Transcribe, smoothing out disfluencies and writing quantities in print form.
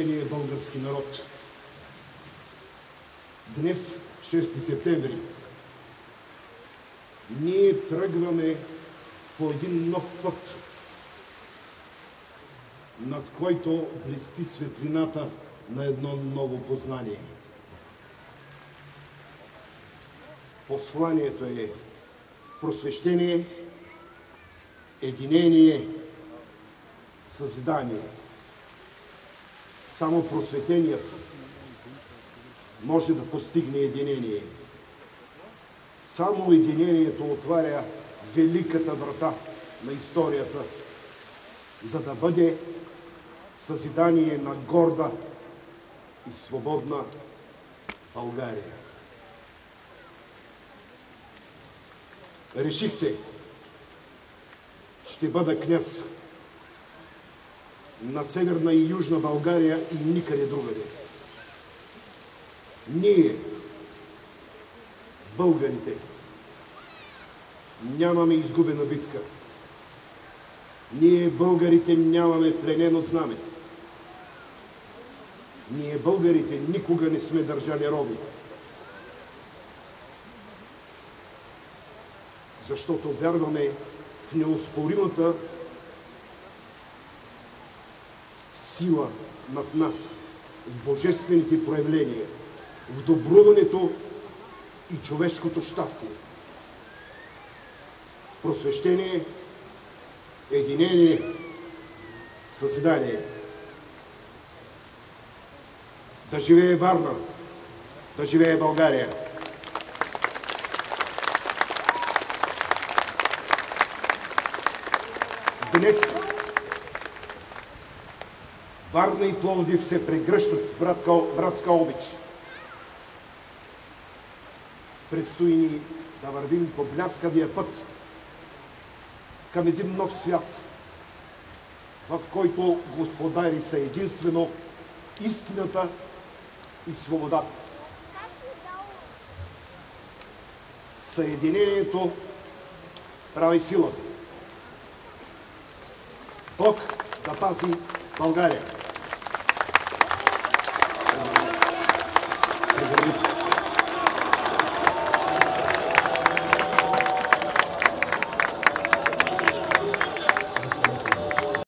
Български народ. Днес, 6 септември, ние тръгваме по един нов път, над който блести светлината на едно ново познание. Посланието е просвещение, единение, съзидание. Само просветеният може да постигне единение. Само единението отваря великата врата на историята, за да бъде съзидание на горда и свободна България. Реших се, ще бъда княз на Северна и Южна България и никъде другаде. Ние, българите, нямаме изгубена битка. Ние, българите, нямаме пленено знаме. Ние, българите, никога не сме държали роби. Защото вярваме в неоспоримата сила над нас, в божествените проявления, в добруването и човешкото щастие. Просвещение, единение, съзидание. Да живее Варна, да живее България! Днес Варна и Пловдив се прегръщат в братска обич. Предстои ни да вървим по бляскавия път към един нов свят, в който господари са единствено истината и свободата. Съединението прави силата. Бог да пази България!